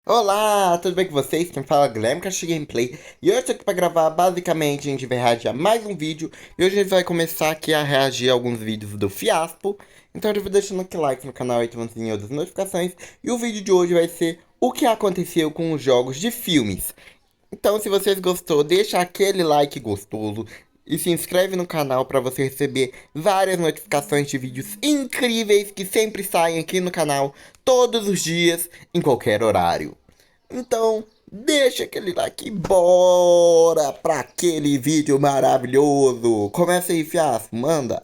Olá, tudo bem com vocês? Quem fala é o Guilherme Caixa Gameplay. E hoje eu tô aqui pra gravar, basicamente, a gente vai reagir a mais um vídeo. E hoje a gente vai começar aqui a reagir a alguns vídeos do Fiaspo. Então eu vou deixando aqui like no canal, ativando as outras notificações. E o vídeo de hoje vai ser o que aconteceu com os jogos de filmes. Então se vocês gostou, deixa aquele like gostoso. E se inscreve no canal para você receber várias notificações de vídeos incríveis que sempre saem aqui no canal, todos os dias, em qualquer horário. Então, deixa aquele like e bora pra aquele vídeo maravilhoso. Começa aí, Fiasco, manda.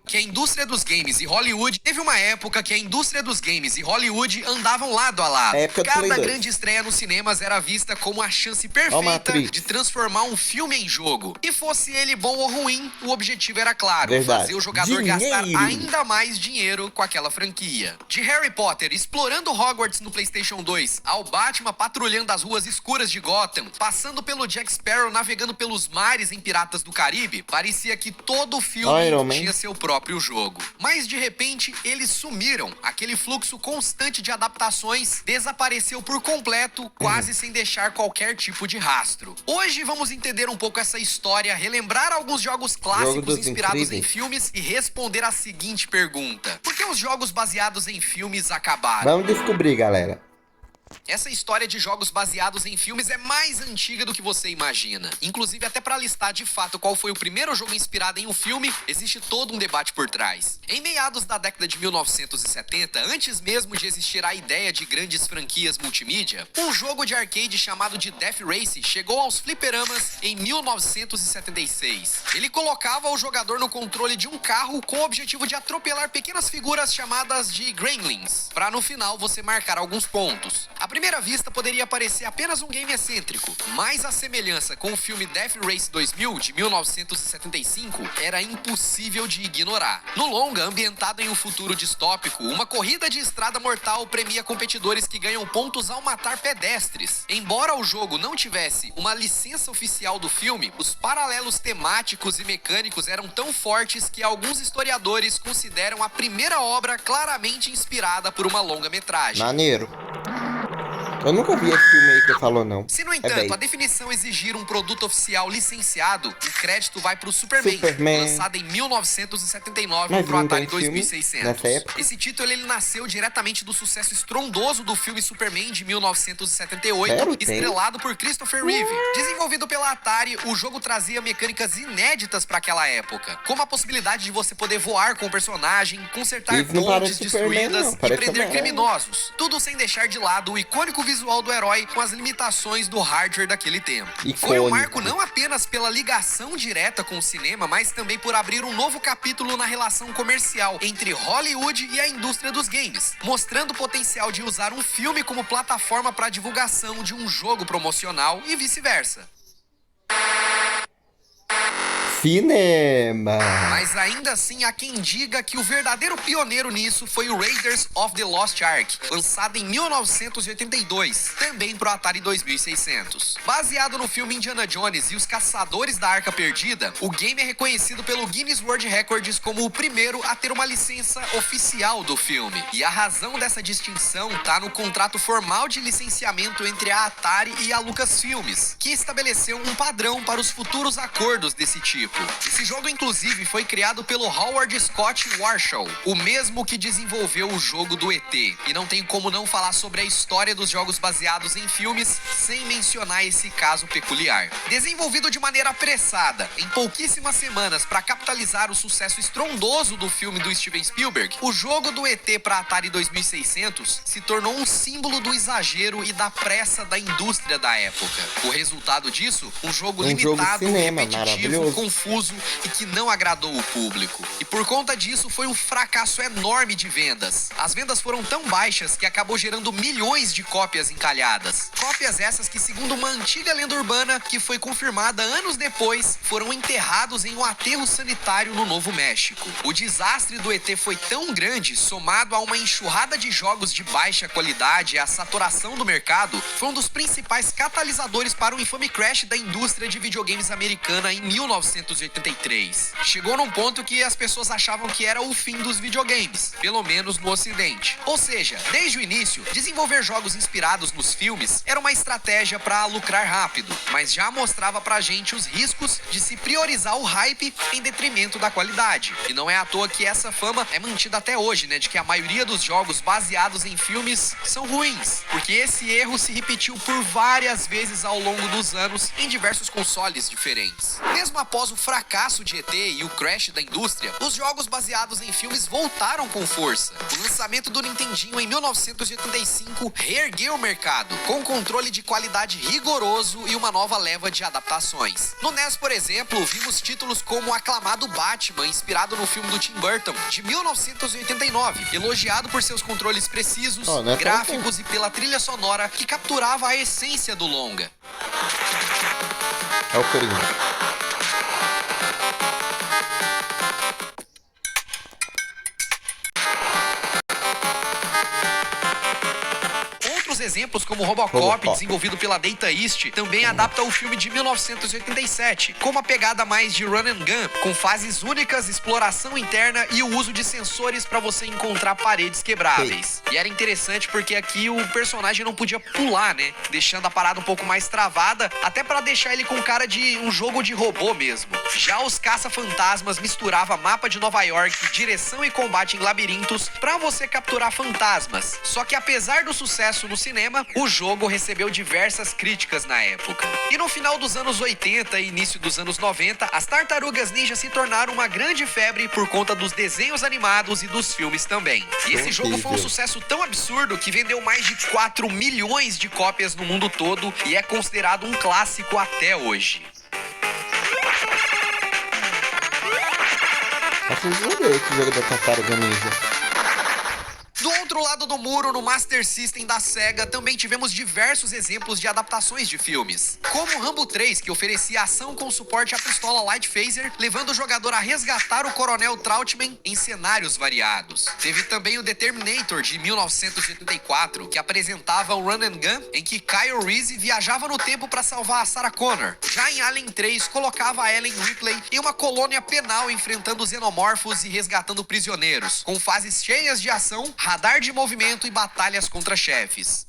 Que a indústria dos games e Hollywood teve uma época que a indústria dos games e Hollywood andavam lado a lado. Cada grande estreia nos cinemas era vista como a chance perfeita de transformar um filme em jogo. E fosse ele bom ou ruim, o objetivo era claro, fazer o jogador gastar ainda mais dinheiro com aquela franquia. De Harry Potter explorando Hogwarts no PlayStation 2, ao Batman patrulhando as ruas escuras de Gotham, passando pelo Jack Sparrow navegando pelos mares em Piratas do Caribe, parecia que todo filme tinha seu próprio jogo. Mas de repente eles sumiram. Aquele fluxo constante de adaptações desapareceu por completo, quase sem deixar qualquer tipo de rastro. Hoje vamos entender um pouco essa história, relembrar alguns jogos clássicos inspirados em filmes e responder a seguinte pergunta: por que os jogos baseados em filmes acabaram? Vamos descobrir, galera. Essa história de jogos baseados em filmes é mais antiga do que você imagina. Inclusive, até para listar de fato qual foi o primeiro jogo inspirado em um filme, existe todo um debate por trás. Em meados da década de 1970, antes mesmo de existir a ideia de grandes franquias multimídia, um jogo de arcade chamado de Death Race chegou aos fliperamas em 1976. Ele colocava o jogador no controle de um carro com o objetivo de atropelar pequenas figuras chamadas de gremlins, para no final você marcar alguns pontos. À primeira vista poderia parecer apenas um game excêntrico, mas a semelhança com o filme Death Race 2000 de 1975 era impossível de ignorar. No longa, ambientado em um futuro distópico, uma corrida de estrada mortal premia competidores que ganham pontos ao matar pedestres. Embora o jogo não tivesse uma licença oficial do filme, os paralelos temáticos e mecânicos eram tão fortes que alguns historiadores consideram a primeira obra claramente inspirada por uma longa-metragem. Maneiro. Eu nunca vi esse filme aí que você falou, não. Se, no entanto, a definição exigir um produto oficial licenciado, o crédito vai pro Superman, lançado em 1979 pro Atari 2600. Esse título ele nasceu diretamente do sucesso estrondoso do filme Superman de 1978, estrelado por Christopher Reeve. Desenvolvido pela Atari, o jogo trazia mecânicas inéditas para aquela época, como a possibilidade de você poder voar com o personagem, consertar pontes destruídas e prender criminosos, tudo sem deixar de lado o icônico visual do herói com as limitações do hardware daquele tempo. Foi um marco não apenas pela ligação direta com o cinema, mas também por abrir um novo capítulo na relação comercial entre Hollywood e a indústria dos games, mostrando o potencial de usar um filme como plataforma para divulgação de um jogo promocional e vice-versa. Cinema. Mas ainda assim há quem diga que o verdadeiro pioneiro nisso foi o Raiders of the Lost Ark, lançado em 1982, também pro Atari 2600. Baseado no filme Indiana Jones e os Caçadores da Arca Perdida, o game é reconhecido pelo Guinness World Records como o primeiro a ter uma licença oficial do filme. E a razão dessa distinção tá no contrato formal de licenciamento entre a Atari e a Lucasfilmes, que estabeleceu um padrão para os futuros acordos desse tipo. Esse jogo, inclusive, foi criado pelo Howard Scott Warshaw, o mesmo que desenvolveu o jogo do ET. E não tem como não falar sobre a história dos jogos baseados em filmes sem mencionar esse caso peculiar. Desenvolvido de maneira apressada, em pouquíssimas semanas, para capitalizar o sucesso estrondoso do filme do Steven Spielberg, o jogo do ET para Atari 2600 se tornou um símbolo do exagero e da pressa da indústria da época. O resultado disso, um jogo limitado, repetitivo, confuso e que não agradou o público. E por conta disso foi um fracasso enorme de vendas. As vendas foram tão baixas que acabou gerando milhões de cópias encalhadas. Cópias essas que, segundo uma antiga lenda urbana que foi confirmada anos depois, foram enterrados em um aterro sanitário no Novo México. O desastre do ET foi tão grande, somado a uma enxurrada de jogos de baixa qualidade e a saturação do mercado, foi um dos principais catalisadores para o infame crash da indústria de videogames americana em 1980. 1983. Chegou num ponto que as pessoas achavam que era o fim dos videogames, pelo menos no ocidente. Ou seja, desde o início, desenvolver jogos inspirados nos filmes era uma estratégia para lucrar rápido, mas já mostrava pra gente os riscos de se priorizar o hype em detrimento da qualidade. E não é à toa que essa fama é mantida até hoje, né, de que a maioria dos jogos baseados em filmes são ruins, porque esse erro se repetiu por várias vezes ao longo dos anos em diversos consoles diferentes. Mesmo após o fracasso de ET e o crash da indústria, os jogos baseados em filmes voltaram com força. O lançamento do Nintendinho em 1985 reergueu o mercado, com controle de qualidade rigoroso e uma nova leva de adaptações. No NES, por exemplo, vimos títulos como o aclamado Batman, inspirado no filme do Tim Burton, de 1989, elogiado por seus controles precisos, gráficos e pela trilha sonora que capturava a essência do longa. É o Coringa. Outros exemplos, como Robocop, desenvolvido pela Data East, também adapta o filme de 1987, com uma pegada mais de run and gun, com fases únicas, exploração interna e o uso de sensores para você encontrar paredes quebráveis. E era interessante porque aqui o personagem não podia pular, né? Deixando a parada um pouco mais travada, até para deixar ele com cara de um jogo de robô mesmo. Já os caça-fantasmas misturava mapa de Nova York, direção e combate em labirintos para você capturar fantasmas. Só que apesar do sucesso no cinema, o jogo recebeu diversas críticas na época. E no final dos anos 80 e início dos anos 90, as Tartarugas Ninja se tornaram uma grande febre por conta dos desenhos animados e dos filmes também. E esse jogo foi um sucesso tão absurdo que vendeu mais de 4 milhões de cópias no mundo todo e é considerado um clássico até hoje. Acho que eu joguei esse jogo da Tartaruga Ninja. Do outro lado do muro, no Master System da Sega, também tivemos diversos exemplos de adaptações de filmes. Como Rambo 3, que oferecia ação com suporte à pistola Light Phaser, levando o jogador a resgatar o Coronel Trautman em cenários variados. Teve também o The Terminator, de 1984, que apresentava um run and gun em que Kyle Reese viajava no tempo para salvar a Sarah Connor. Já em Alien 3, colocava a Ellen Ripley em uma colônia penal enfrentando xenomorfos e resgatando prisioneiros, com fases cheias de ação, radar de movimento e batalhas contra chefes.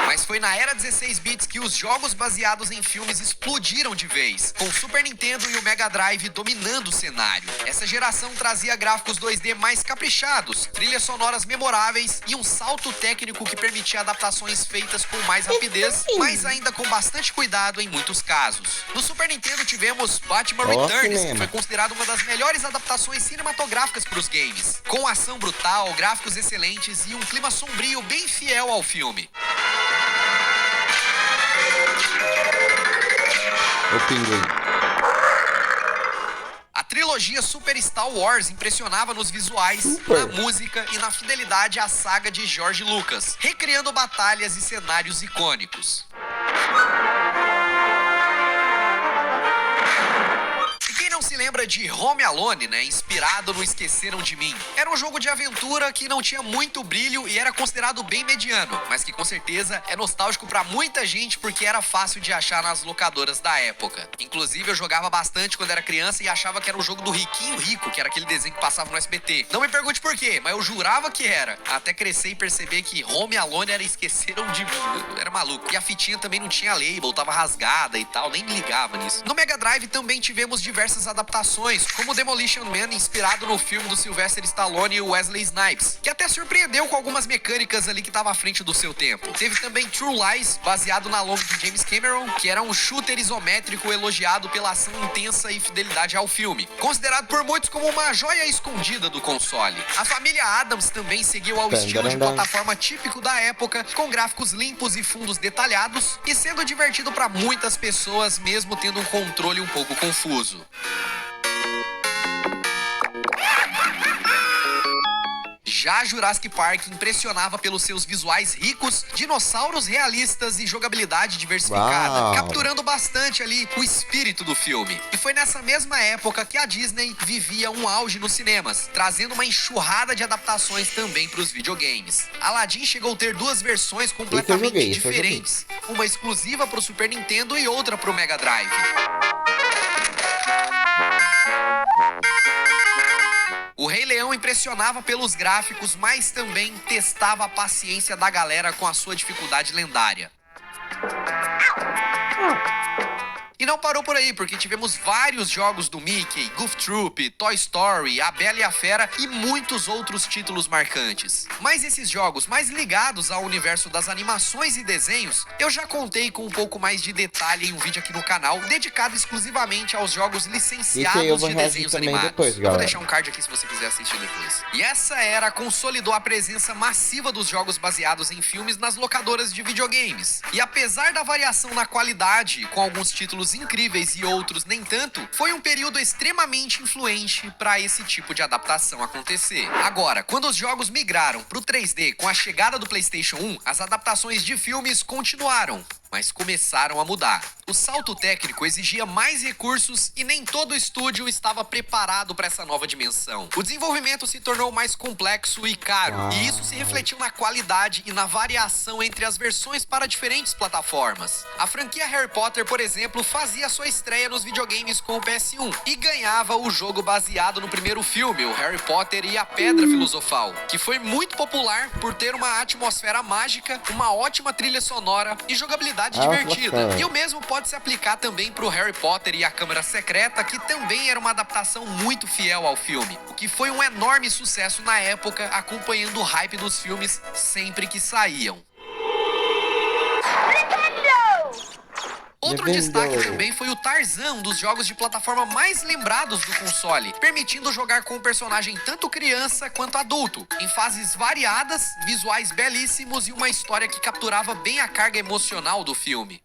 Mas foi na era 16 bits que os jogos baseados em filmes explodiram de vez, com o Super Nintendo e o Mega Drive dominando o cenário. Essa geração trazia gráficos 2D mais caprichados, trilhas sonoras memoráveis e um salto técnico que permitia adaptações feitas com mais rapidez, mas ainda com bastante cuidado em muitos casos. No Super Nintendo tivemos Batman Returns, que foi considerado uma das melhores adaptações cinematográficas para os games, com ação brutal, gráficos excelentes e um clima sombrio bem fiel ao filme. O Pinguim. A trilogia Super Star Wars impressionava nos visuais, na música e na fidelidade à saga de George Lucas, recriando batalhas e cenários icônicos. Se lembra de Home Alone, né? Inspirado no Esqueceram de Mim. Era um jogo de aventura que não tinha muito brilho e era considerado bem mediano, mas que com certeza é nostálgico pra muita gente porque era fácil de achar nas locadoras da época. Inclusive eu jogava bastante quando era criança e achava que era um jogo do Riquinho Rico, que era aquele desenho que passava no SBT. Não me pergunte por quê, mas eu jurava que era. Até crescer e perceber que Home Alone era Esqueceram de Mim. Eu era maluco. E a fitinha também não tinha label, tava rasgada e tal, nem me ligava nisso. No Mega Drive também tivemos diversas adaptações, como Demolition Man, inspirado no filme do Sylvester Stallone e Wesley Snipes, que até surpreendeu com algumas mecânicas ali que tava à frente do seu tempo. Teve também True Lies, baseado na longa de James Cameron, que era um shooter isométrico elogiado pela ação intensa e fidelidade ao filme, considerado por muitos como uma joia escondida do console. A família Addams também seguiu ao estilo de plataforma típico da época, com gráficos limpos e fundos detalhados, e sendo divertido para muitas pessoas, mesmo tendo um controle um pouco confuso. Já Jurassic Park impressionava pelos seus visuais ricos, dinossauros realistas e jogabilidade diversificada, Uau. capturando bastante ali o espírito do filme. E foi nessa mesma época que a Disney vivia um auge nos cinemas, trazendo uma enxurrada de adaptações também para os videogames. Aladdin chegou a ter duas versões completamente diferentes, uma exclusiva para o Super Nintendo e outra para o Mega Drive. O Rei Leão impressionava pelos gráficos, mas também testava a paciência da galera com a sua dificuldade lendária. E não parou por aí, porque tivemos vários jogos do Mickey, Goof Troop, Toy Story, A Bela e a Fera e muitos outros títulos marcantes. Mas esses jogos mais ligados ao universo das animações e desenhos, eu já contei com um pouco mais de detalhe em um vídeo aqui no canal, dedicado exclusivamente aos jogos licenciados de desenhos animados. Depois, eu vou deixar um card aqui se você quiser assistir depois. E essa era consolidou a presença massiva dos jogos baseados em filmes nas locadoras de videogames. E apesar da variação na qualidade, com alguns títulos incríveis e outros nem tanto, foi um período extremamente influente para esse tipo de adaptação acontecer. Agora, quando os jogos migraram para o 3D com a chegada do PlayStation 1, as adaptações de filmes continuaram, mas começaram a mudar. O salto técnico exigia mais recursos e nem todo estúdio estava preparado para essa nova dimensão. O desenvolvimento se tornou mais complexo e caro, e isso se refletiu na qualidade e na variação entre as versões para diferentes plataformas. A franquia Harry Potter, por exemplo, fazia sua estreia nos videogames com o PS1 e ganhava o jogo baseado no primeiro filme, o Harry Potter e a Pedra Filosofal, que foi muito popular por ter uma atmosfera mágica, uma ótima trilha sonora e jogabilidade divertida. E o mesmo pode se aplicar também para o Harry Potter e a Câmara Secreta, que também era uma adaptação muito fiel ao filme, o que foi um enorme sucesso na época, acompanhando o hype dos filmes sempre que saíam. Outro destaque também foi o Tarzan, um dos jogos de plataforma mais lembrados do console, permitindo jogar com o personagem tanto criança quanto adulto, em fases variadas, visuais belíssimos e uma história que capturava bem a carga emocional do filme.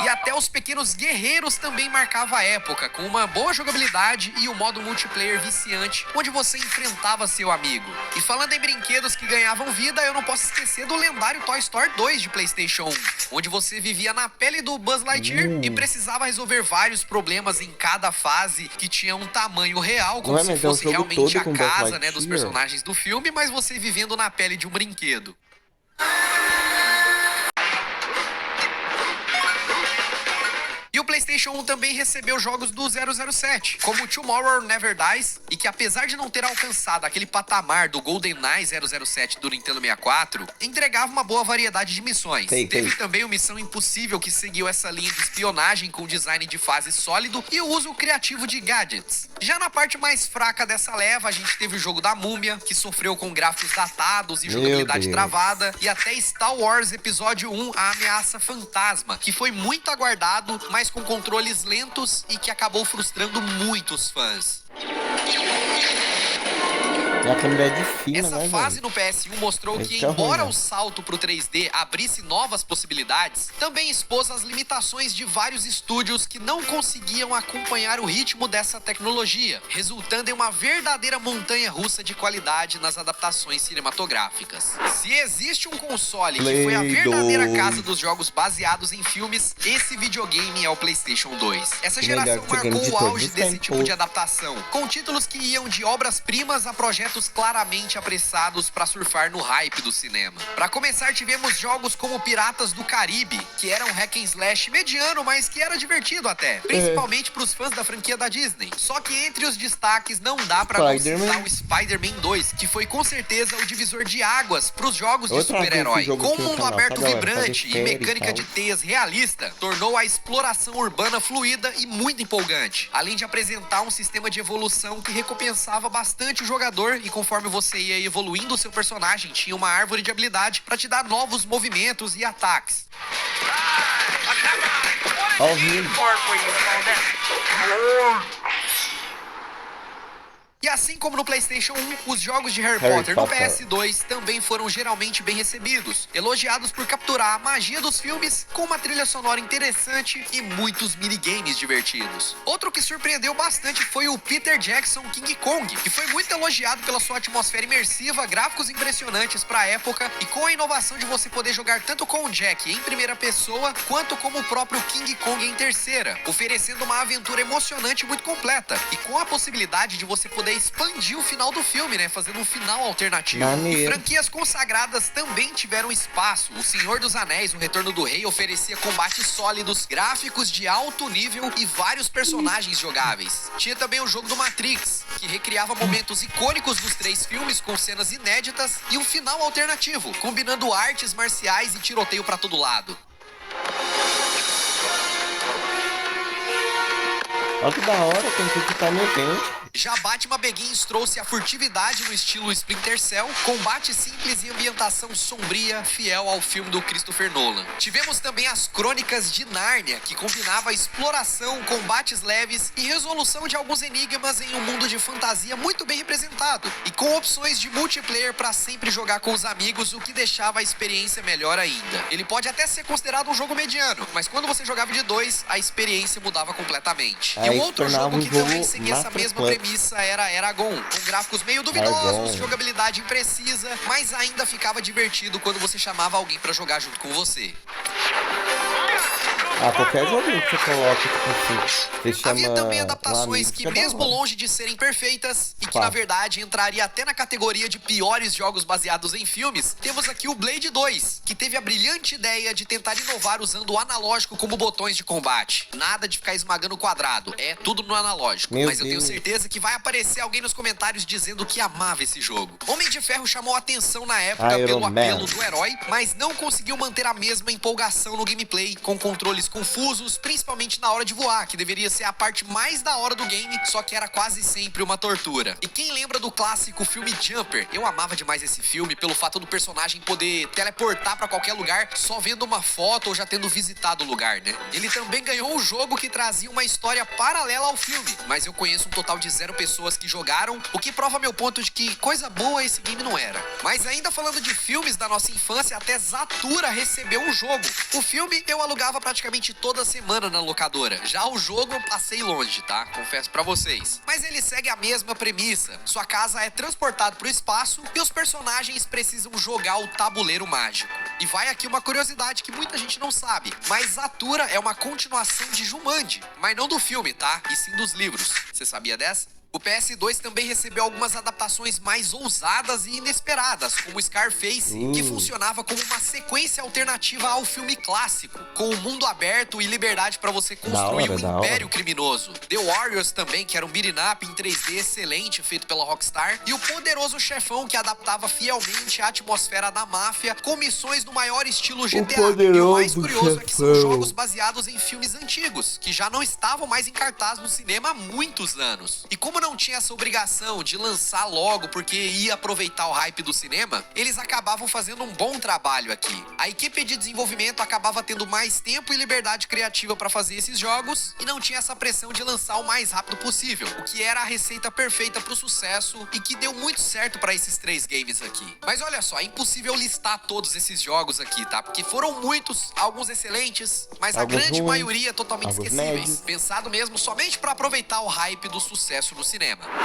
E até os Pequenos Guerreiros também marcava a época, com uma boa jogabilidade e o modo multiplayer viciante, onde você enfrentava seu amigo. E falando em brinquedos que ganhavam vida, eu não posso esquecer do lendário Toy Story 2 de PlayStation 1, onde você vivia na pele do Buzz Lightyear e precisava resolver vários problemas em cada fase, que tinha um tamanho real, como se fosse realmente a casa, né, dos personagens do filme, mas você vivendo na pele de um brinquedo. E o PlayStation 1 também recebeu jogos do 007, como Tomorrow Never Dies, e que apesar de não ter alcançado aquele patamar do GoldenEye 007 do Nintendo 64, entregava uma boa variedade de missões. Teve também o Missão Impossível, que seguiu essa linha de espionagem com design de fase sólido e o uso criativo de gadgets. Já na parte mais fraca dessa leva, a gente teve o jogo da Múmia, que sofreu com gráficos datados e jogabilidade travada, e até Star Wars Episódio 1, A Ameaça Fantasma, que foi muito aguardado, mas com controles lentos e que acabou frustrando muitos fãs. A câmera é de cima, essa fase no PS1 mostrou que, embora o salto pro 3D abrisse novas possibilidades, também expôs as limitações de vários estúdios que não conseguiam acompanhar o ritmo dessa tecnologia, resultando em uma verdadeira montanha-russa de qualidade nas adaptações cinematográficas. Se existe um console que foi a verdadeira casa dos jogos baseados em filmes, esse videogame é o PlayStation 2. Essa geração marcou o auge desse tipo de adaptação, com títulos que iam de obras-primas a projetos claramente apressados para surfar no hype do cinema. Para começar, tivemos jogos como Piratas do Caribe, que era um hack and slash mediano, mas que era divertido até, principalmente para os fãs da franquia da Disney. Só que entre os destaques não dá para não citar o Spider-Man 2, que foi com certeza o divisor de águas para os jogos de super-herói. Com um mundo aberto vibrante e mecânica de teias realista, tornou a exploração urbana fluida e muito empolgante, além de apresentar um sistema de evolução que recompensava bastante o jogador, e conforme você ia evoluindo o seu personagem, tinha uma árvore de habilidade para te dar novos movimentos e ataques. E assim como no PlayStation 1, os jogos de Harry Harry Potter no Potter. PS2 também foram geralmente bem recebidos, elogiados por capturar a magia dos filmes com uma trilha sonora interessante e muitos minigames divertidos. Outro que surpreendeu bastante foi o Peter Jackson King Kong, que foi muito elogiado pela sua atmosfera imersiva, gráficos impressionantes para a época e com a inovação de você poder jogar tanto com o Jack em primeira pessoa, quanto como o próprio King Kong em terceira, oferecendo uma aventura emocionante e muito completa, e com a possibilidade de você poder expandir o final do filme, né, fazendo um final alternativo. Maneiro. E franquias consagradas também tiveram espaço. O Senhor dos Anéis, O Retorno do Rei, oferecia combates sólidos, gráficos de alto nível e vários personagens jogáveis. Tinha também o jogo do Matrix, que recriava momentos icônicos dos 3 filmes com cenas inéditas e um final alternativo, combinando artes marciais e tiroteio pra todo lado. Olha que da hora, tem que estar no evento. Já Batman Begins trouxe a furtividade no estilo Splinter Cell, combate simples e ambientação sombria, fiel ao filme do Christopher Nolan. Tivemos também as Crônicas de Nárnia, que combinava exploração, combates leves e resolução de alguns enigmas em um mundo de fantasia muito bem representado, e com opções de multiplayer para sempre jogar com os amigos, o que deixava a experiência melhor ainda. Ele pode até ser considerado um jogo mediano, mas quando você jogava de 2, a experiência mudava completamente. E Aí um outro tornava jogo um que também jogo seguia essa mesma Masterclass. premissa era Eragon, com gráficos meio duvidosos, Eragon. jogabilidade imprecisa, mas ainda ficava divertido quando você chamava alguém pra jogar junto com você. Ah, qualquer joguinho que você coloca, tipo assim, você chama Havia também um adaptações amigo, que, fica da mesmo hora. longe de serem perfeitas, e que Claro. na verdade entraria até na categoria de piores jogos baseados em filmes, temos aqui o Blade 2, que teve a brilhante ideia de tentar inovar usando o analógico como botões de combate. Nada de ficar esmagando o quadrado, é tudo no analógico. Meu Mas eu tenho Deus. certeza que vai aparecer alguém nos comentários dizendo que amava esse jogo. Homem de Ferro chamou a atenção na época Iron pelo Man. apelo do herói, mas não conseguiu manter a mesma empolgação no gameplay, com controles confusos, principalmente na hora de voar, que deveria ser a parte mais da hora do game, só que era quase sempre uma tortura. E quem lembra do clássico filme Jumper? Eu amava demais esse filme pelo fato do personagem poder teleportar pra qualquer lugar só vendo uma foto ou já tendo visitado o lugar, né? Ele também ganhou um jogo que trazia uma história paralela ao filme, mas eu conheço um total de 0 pessoas que jogaram, o que prova meu ponto de que coisa boa esse game não era. Mas ainda falando de filmes da nossa infância, até Zatura recebeu um jogo. O filme eu alugava praticamente toda semana na locadora. Já o jogo eu passei longe, tá? Confesso pra vocês. Mas ele segue a mesma premissa. Sua casa é transportada pro espaço e os personagens precisam jogar o tabuleiro mágico. E vai aqui uma curiosidade que muita gente não sabe, mas Zatura é uma continuação de Jumanji, mas não do filme, tá? E sim dos livros. Você sabia dessa? O PS2 também recebeu algumas adaptações mais ousadas e inesperadas, como Scarface, que funcionava como uma sequência alternativa ao filme clássico, com um mundo aberto e liberdade para você construir Da hora, um da império hora. criminoso. The Warriors também, que era um beat'em up em 3D excelente, feito pela Rockstar, e o Poderoso Chefão, que adaptava fielmente a atmosfera da máfia, com missões no maior estilo GTA. E o mais Poderoso curioso é que são Chefão. jogos baseados em filmes antigos, que já não estavam mais em cartaz no cinema há muitos anos. E como não tinha essa obrigação de lançar logo porque ia aproveitar o hype do cinema, eles acabavam fazendo um bom trabalho aqui. A equipe de desenvolvimento acabava tendo mais tempo e liberdade criativa para fazer esses jogos e não tinha essa pressão de lançar o mais rápido possível, o que era a receita perfeita pro sucesso e que deu muito certo para esses 3 games aqui. Mas olha só, é impossível listar todos esses jogos aqui, tá? Porque foram muitos, alguns excelentes, mas a Alguns grande ruins, maioria totalmente alguns esquecíveis. médios. Pensado mesmo somente para aproveitar o hype do sucesso no cinema.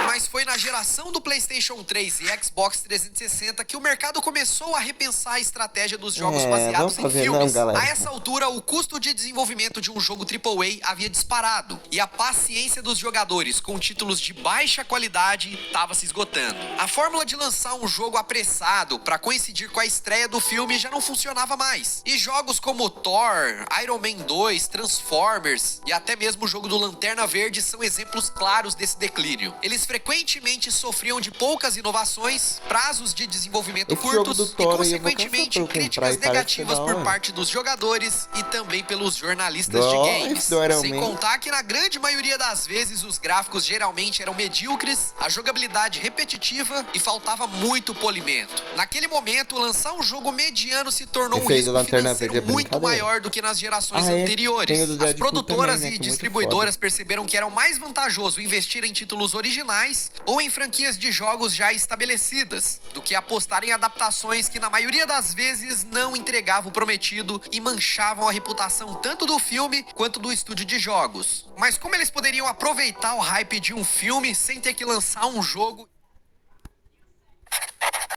Mas foi na geração do PlayStation 3 e Xbox 360 que o mercado começou a repensar a estratégia dos jogos baseados vamos em fazer filmes. não, galera. A essa altura, o custo de desenvolvimento de um jogo AAA havia disparado e a paciência dos jogadores com títulos de baixa qualidade estava se esgotando. A fórmula de lançar um jogo apressado para coincidir com a estreia do filme já não funcionava mais. E jogos como Thor, Iron Man 2, Transformers e até mesmo o jogo do Lanterna Verde são exemplos claros desse declínio. Eles frequentemente sofriam de poucas inovações, prazos de desenvolvimento Esse jogo curtos do e, Thor aí eu vou consequentemente, caçar pra eu comprar críticas e parece ser negativas da por hora. parte dos jogadores e também pelos jornalistas de Nossa, games. do Iron Sem Man. contar que na grande maioria das vezes os gráficos geralmente eram medíocres, a jogabilidade repetitiva e faltava muito polimento. Naquele momento, lançar um jogo mediano se tornou um Esse aí do risco Lanterna financeiro Verde é muito brincadeira. maior do que nas gerações Ah, é? anteriores. Tem o do As Deadpool produtoras também, né, e que é muito distribuidoras perceberam que era mais vantajoso investir em títulos títulos originais ou em franquias de jogos já estabelecidas, do que apostar em adaptações que na maioria das vezes não entregavam o prometido e manchavam a reputação tanto do filme quanto do estúdio de jogos. Mas como eles poderiam aproveitar o hype de um filme sem ter que lançar um jogo?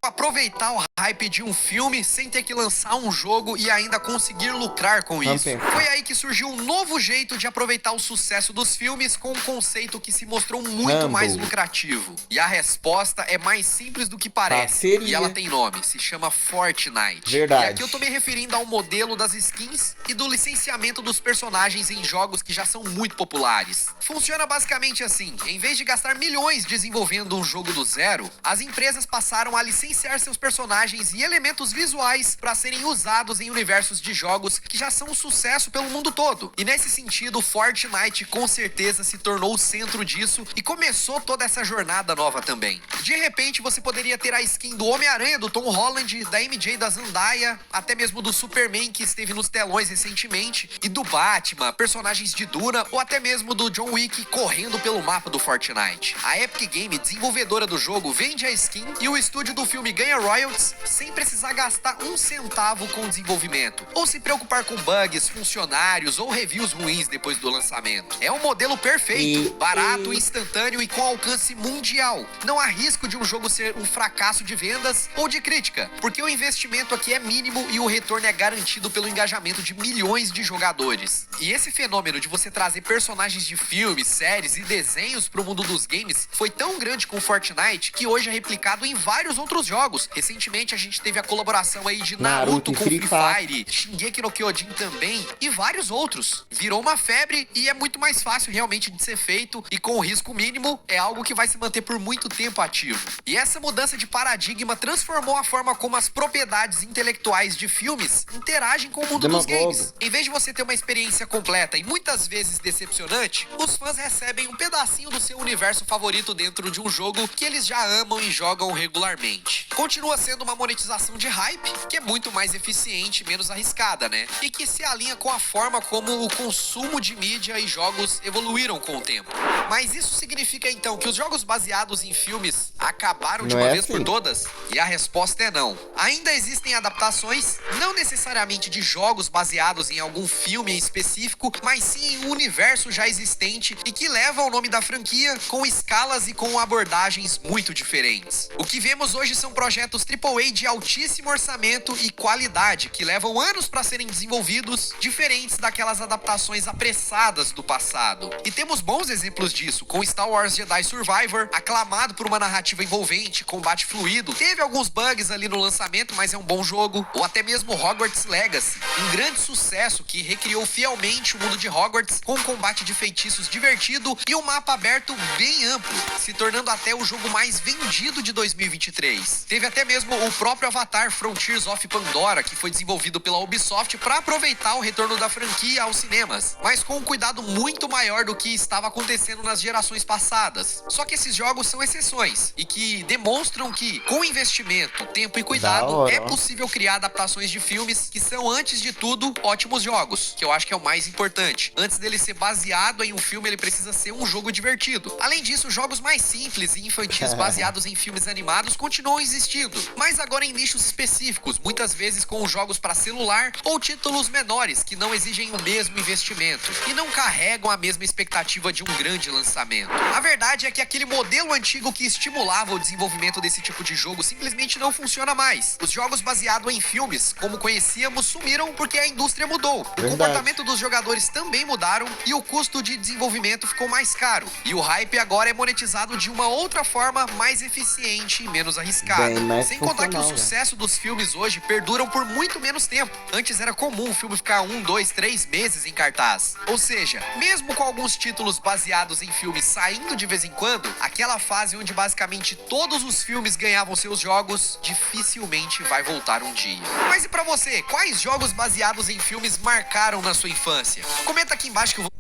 Aproveitar o hype de um filme sem ter que lançar um jogo e ainda conseguir lucrar com isso. Foi aí que surgiu um novo jeito de aproveitar o sucesso dos filmes com um conceito que se mostrou muito mais lucrativo. E a resposta é mais simples do que parece. E ela tem nome, se chama Fortnite. Verdade. E aqui eu tô me referindo ao modelo das skins e do licenciamento dos personagens em jogos que já são muito populares. Funciona basicamente assim: em vez de gastar milhões desenvolvendo um jogo do zero, as empresas passaram a licenciar seus personagens e elementos visuais para serem usados em universos de jogos que já são um sucesso pelo mundo todo. E nesse sentido, Fortnite com certeza se tornou o centro disso e começou toda essa jornada nova também. De repente, você poderia ter a skin do Homem-Aranha, do Tom Holland, da MJ, da Zendaya, até mesmo do Superman, que esteve nos telões recentemente, e do Batman, personagens de Duna, ou até mesmo do John Wick correndo pelo mapa do Fortnite. A Epic Game, desenvolvedora do jogo, vende a skin e o estúdio do filme ganha royalties sem precisar gastar um centavo com o desenvolvimento, ou se preocupar com bugs, funcionários ou reviews ruins depois do lançamento. É um modelo perfeito, barato, instantâneo e com alcance mundial. Não há risco de um jogo ser um fracasso de vendas ou de crítica, porque o investimento aqui é mínimo e o retorno é garantido pelo engajamento de milhões de jogadores. E esse fenômeno de você trazer personagens de filmes, séries e desenhos para o mundo dos games foi tão grande com Fortnite que hoje é replicado em vários outros jogos. Recentemente a gente teve a colaboração aí de Naruto com Free Fire, Shingeki no Kyojin também e vários outros. Virou uma febre e é muito mais fácil realmente de ser feito e com o risco mínimo é algo que vai se manter por muito tempo ativo. E essa mudança de paradigma transformou a forma como as propriedades intelectuais de filmes interagem com o mundo dos games. Em vez de você ter uma experiência completa e muitas vezes decepcionante, os fãs recebem um pedacinho do seu universo favorito dentro de um jogo que eles já amam e jogam regularmente. Continua sendo uma monetização de hype, que é muito mais eficiente e menos arriscada, né? E que se alinha com a forma como o consumo de mídia e jogos evoluíram com o tempo. Mas isso significa então que os jogos baseados em filmes acabaram de uma vez por todas? E a resposta é não. Ainda existem adaptações, não necessariamente de jogos baseados em algum filme em específico, mas sim em um universo já existente e que leva o nome da franquia com escalas e com abordagens muito diferentes. O que vemos hoje são projetos AAA de altíssimo orçamento e qualidade que levam anos para serem desenvolvidos, diferentes daquelas adaptações apressadas do passado. E temos bons exemplos disso, com Star Wars Jedi Survivor, aclamado por uma narrativa envolvente, combate fluido, teve alguns bugs ali no lançamento, mas é um bom jogo, ou até mesmo Hogwarts Legacy, um grande sucesso que recriou fielmente o mundo de Hogwarts com um combate de feitiços divertido e um mapa aberto bem amplo, se tornando até o jogo mais vendido de 2023. Teve até mesmo o próprio Avatar Frontiers of Pandora, que foi desenvolvido pela Ubisoft para aproveitar o retorno da franquia aos cinemas, mas com um cuidado muito maior do que estava acontecendo nas gerações passadas. Só que esses jogos são exceções e que demonstram que, com investimento, tempo e cuidado, é possível criar adaptações de filmes que são, antes de tudo, ótimos jogos, que eu acho que é o mais importante. Antes dele ser baseado em um filme, ele precisa ser um jogo divertido. Além disso, jogos mais simples e infantis baseados em filmes animados continuam existindo, mas agora em nichos específicos, muitas vezes com jogos para celular ou títulos menores que não exigem o mesmo investimento e não carregam a mesma expectativa de um grande lançamento. A verdade é que aquele modelo antigo que estimulava o desenvolvimento desse tipo de jogo simplesmente não funciona mais. Os jogos baseados em filmes, como conhecíamos, sumiram porque a indústria mudou. O comportamento dos jogadores também mudaram e o custo de desenvolvimento ficou mais caro. E o hype agora é monetizado de uma outra forma mais eficiente e menos arriscada. Sem contar que o sucesso dos filmes hoje perduram por muito menos tempo. Antes era comum o filme ficar 1, 2, 3 meses em cartaz. Ou seja, mesmo com alguns títulos baseados em filmes saindo de vez em quando, aquela fase onde basicamente todos os filmes ganhavam seus jogos dificilmente vai voltar um dia. Mas e pra você, quais jogos baseados em filmes marcaram na sua infância? Comenta aqui embaixo que eu vou...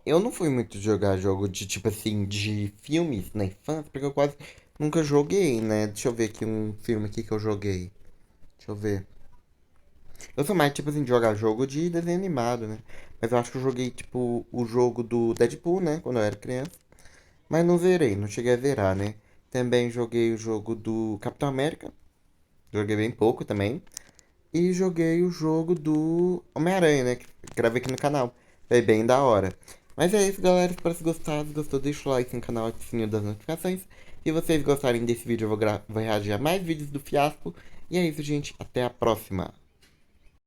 Eu não fui muito jogar jogo de, tipo assim, de filmes na infância, porque eu quase nunca joguei, né? Deixa eu ver aqui um filme aqui que eu joguei. Deixa eu ver. Eu sou mais, tipo assim, de jogar jogo de desenho animado, né? Mas eu acho que eu joguei, tipo, o jogo do Deadpool, né? Quando eu era criança. Mas não zerei, não cheguei a zerar, né? Também joguei o jogo do Capitão América. Joguei bem pouco também. E joguei o jogo do Homem-Aranha, né? Que gravei aqui no canal. Foi bem da hora. Mas é isso, galera. Espero que vocês gostaram. Se gostou, deixa o like no canal, ative o sininho das notificações. Se vocês gostarem desse vídeo, eu vou reagir a mais vídeos do Fiasco. E é isso, gente. Até a próxima.